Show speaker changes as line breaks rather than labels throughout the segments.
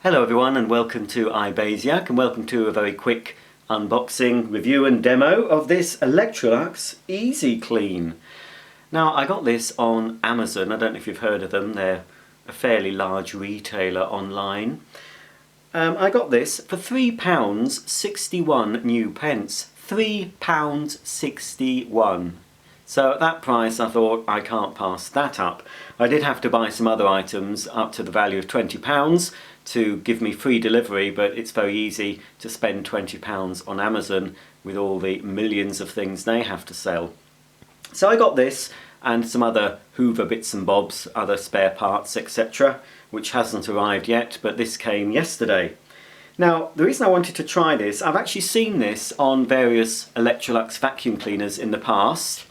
Hello everyone and welcome to iBasiac and welcome to a very quick unboxing, review and demo of this Electrolux Easy Clean. Now I got this on Amazon. I don't know if you've heard of them. They're a fairly large retailer online. I got this for £3.61 new pence. £3.61. So at that price I thought I can't pass that up. I did have to buy some other items up to the value of £20 to give me free delivery, but it's very easy to spend £20 on Amazon with all the millions of things they have to sell. So I got this and some other Hoover bits and bobs, other spare parts, etc., which hasn't arrived yet, but this came yesterday. Now, the reason I wanted to try this, I've actually seen this on various Electrolux vacuum cleaners in the past.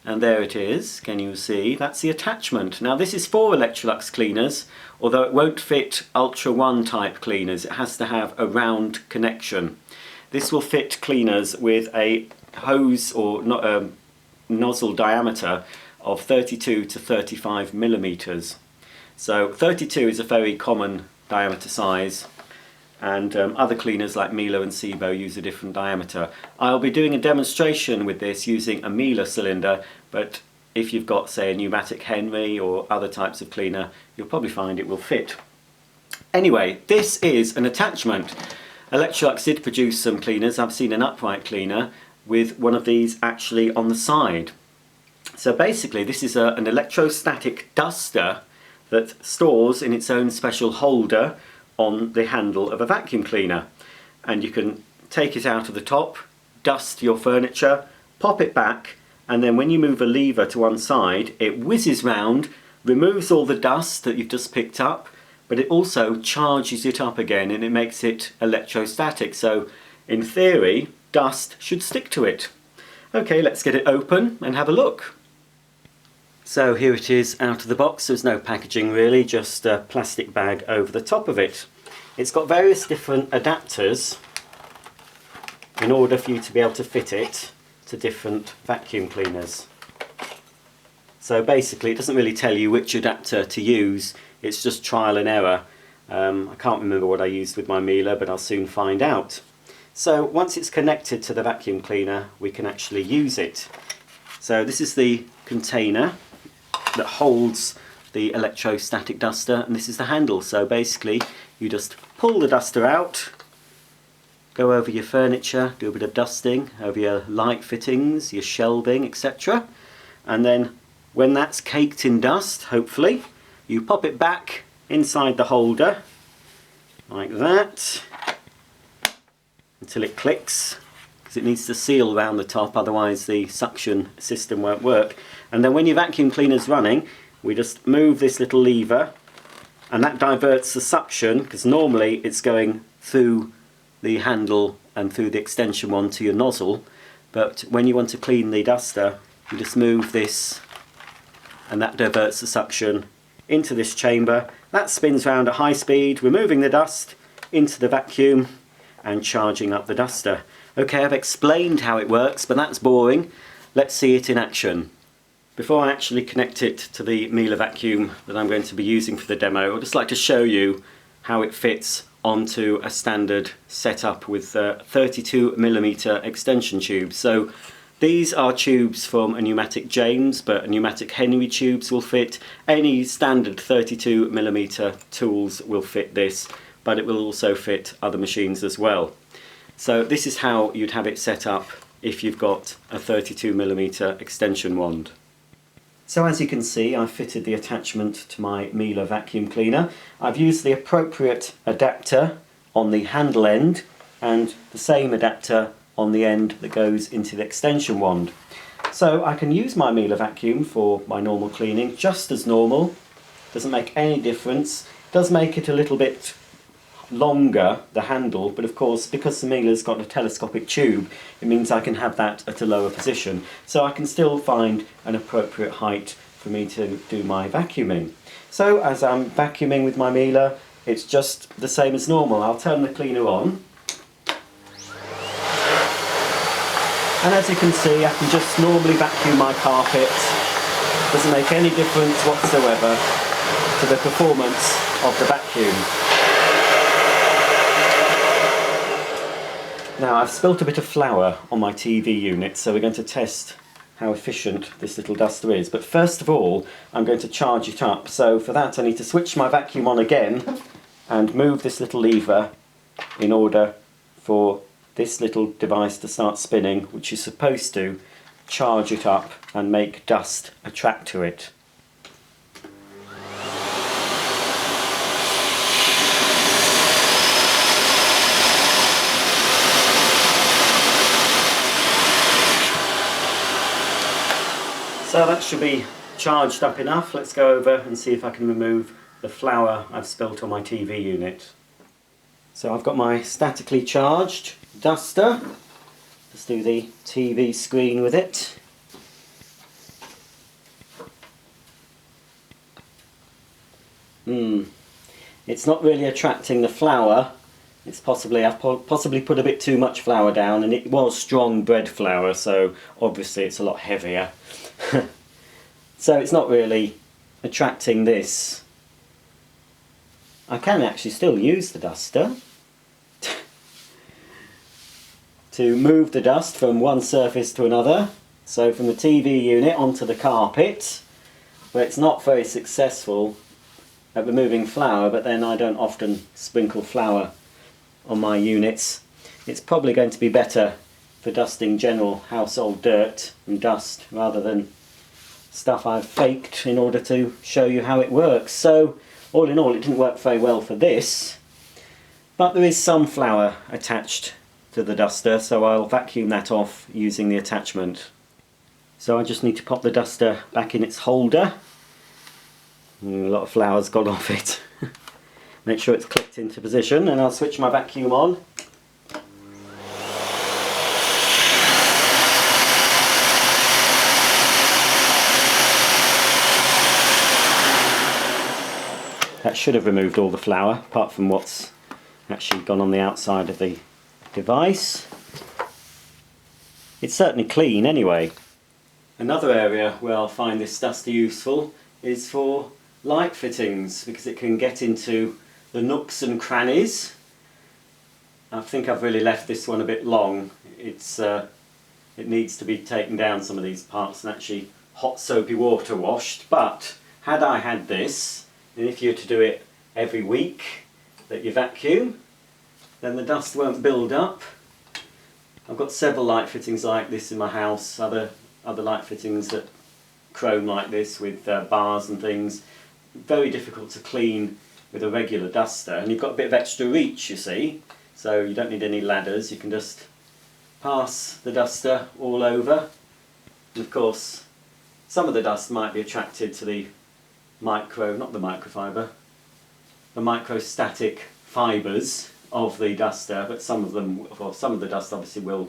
And there it is, can you see? That's the attachment. Now this is for Electrolux cleaners, although it won't fit Ultra One type cleaners. It has to have a round connection. This will fit cleaners with a hose or nozzle diameter of 32 to 35 millimeters. So 32 is a very common diameter size, and other cleaners like Miele and Sibo use a different diameter. I'll be doing a demonstration with this using a Miele cylinder, but if you've got, say, a Numatic Henry or other types of cleaner, you'll probably find it will fit. Anyway, this is an attachment. Electrolux did produce some cleaners. I've seen an upright cleaner with one of these actually on the side. So basically this is an electrostatic duster that stores in its own special holder on the handle of a vacuum cleaner, and you can take it out of the top, dust your furniture, pop it back, and then when you move a lever to one side it whizzes round, removes all the dust that you've just picked up, but it also charges it up again and it makes it electrostatic. So in theory dust should stick to it. Okay, let's get it open and have a look. So here it is out of the box. There's no packaging really, just a plastic bag over the top of it. It's got various different adapters in order for you to be able to fit it to different vacuum cleaners. So basically it doesn't really tell you which adapter to use, it's just trial and error. I can't remember what I used with my Miele, but I'll soon find out. So once it's connected to the vacuum cleaner we can actually use it. So this is the container that holds the electrostatic duster, and this is the handle. So basically you just pull the duster out, go over your furniture, do a bit of dusting over your light fittings, your shelving, etc. And then when that's caked in dust, hopefully, you pop it back inside the holder like that until it clicks, because it needs to seal around the top, otherwise the suction system won't work. And then when your vacuum cleaner's running, we just move this little lever and that diverts the suction, because normally it's going through the handle and through the extension one to your nozzle, but when you want to clean the duster you just move this and that diverts the suction into this chamber. That spins round at high speed, removing the dust into the vacuum and charging up the duster. Okay, I've explained how it works, but that's boring. Let's see it in action. Before I actually connect it to the Miele vacuum that I'm going to be using for the demo, I'd just like to show you how it fits onto a standard setup with 32mm extension tubes. So these are tubes from a Numatic James, but a Numatic Henry tubes will fit. Any standard 32mm tools will fit this, but it will also fit other machines as well. So this is how you'd have it set up if you've got a 32mm extension wand. So as you can see, I've fitted the attachment to my Miele vacuum cleaner. I've used the appropriate adapter on the handle end and the same adapter on the end that goes into the extension wand. So I can use my Miele vacuum for my normal cleaning just as normal. Doesn't make any difference. It does make it a little bit longer, the handle, but of course because the Miele's got a telescopic tube it means I can have that at a lower position, so I can still find an appropriate height for me to do my vacuuming. So as I'm vacuuming with my Miele, it's just the same as normal. I'll turn the cleaner on, and as you can see I can just normally vacuum my carpet. Doesn't make any difference whatsoever to the performance of the vacuum. Now I've spilt a bit of flour on my TV unit, so we're going to test how efficient this little duster is. But first of all, I'm going to charge it up. So for that I need to switch my vacuum on again and move this little lever in order for this little device to start spinning, which is supposed to charge it up and make dust attract to it. So that should be charged up enough. Let's go over and see if I can remove the flour I've spilt on my TV unit. So I've got my statically charged duster. Let's do the TV screen with it. It's not really attracting the flour. I've possibly put a bit too much flour down, and it was strong bread flour, so obviously it's a lot heavier. So it's not really attracting this. I can actually still use the duster to move the dust from one surface to another, so from the TV unit onto the carpet, but it's not very successful at removing flour. But then I don't often sprinkle flour on my units. It's probably going to be better for dusting general household dirt and dust rather than stuff I've faked in order to show you how it works. So all in all, it didn't work very well for this, but there is some flour attached to the duster, so I'll vacuum that off using the attachment. So I just need to pop the duster back in its holder. A lot of flour's gone off it. Make sure it's clicked into position, and I'll switch my vacuum on. That should have removed all the flour, apart from what's actually gone on the outside of the device. It's certainly clean anyway. Another area where I'll find this duster useful is for light fittings, because it can get into the nooks and crannies. I think I've really left this one a bit long. It needs to be taken down, some of these parts, and actually hot soapy water washed. But had I had this, and if you were to do it every week that you vacuum, then the dust won't build up. I've got several light fittings like this in my house, other light fittings that chrome like this with bars and things. Very difficult to clean with a regular duster, and you've got a bit of extra reach, you see, so you don't need any ladders. You can just pass the duster all over, and of course some of the dust might be attracted to the microstatic fibres of the duster, but some of the dust obviously will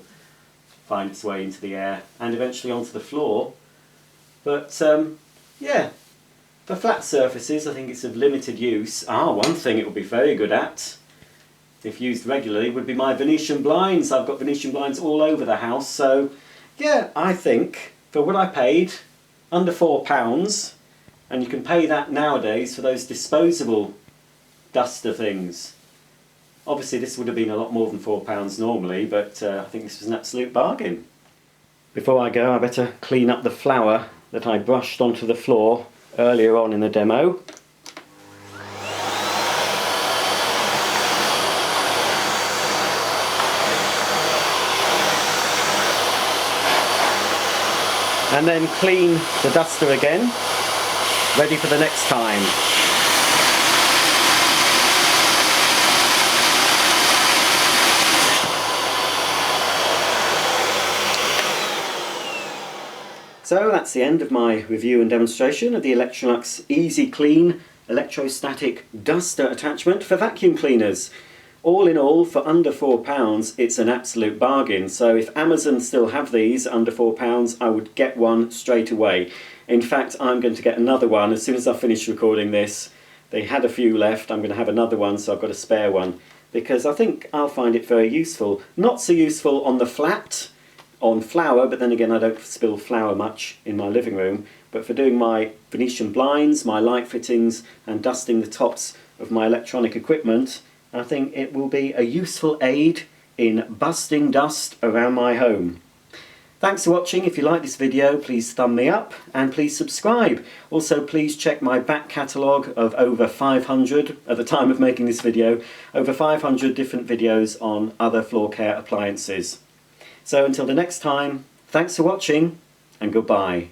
find its way into the air and eventually onto the floor. But yeah, for flat surfaces I think it's of limited use. One thing it would be very good at, if used regularly, would be my Venetian blinds. I've got Venetian blinds all over the house, so yeah, I think for what I paid, under £4, and you can pay that nowadays for those disposable duster things. Obviously this would have been a lot more than £4 normally, but I think this was an absolute bargain. Before I go, I better clean up the flour that I brushed onto the floor earlier on in the demo. And then clean the duster again, ready for the next time. So that's the end of my review and demonstration of the Electrolux Easy Clean Electrostatic Duster Attachment for vacuum cleaners. All in all, for under £4, it's an absolute bargain. So if Amazon still have these under £4, I would get one straight away. In fact, I'm going to get another one as soon as I finish recording this. They had a few left. I'm going to have another one, so I've got a spare one, because I think I'll find it very useful. Not so useful on the flat, on flour, but then again I don't spill flour much in my living room, but for doing my Venetian blinds, my light fittings and dusting the tops of my electronic equipment, I think it will be a useful aid in busting dust around my home. Thanks for watching. If you like this video, please thumb me up and please subscribe. Also, please check my back catalogue of over 500, at the time of making this video, over 500 different videos on other floor care appliances. So until the next time, thanks for watching and goodbye.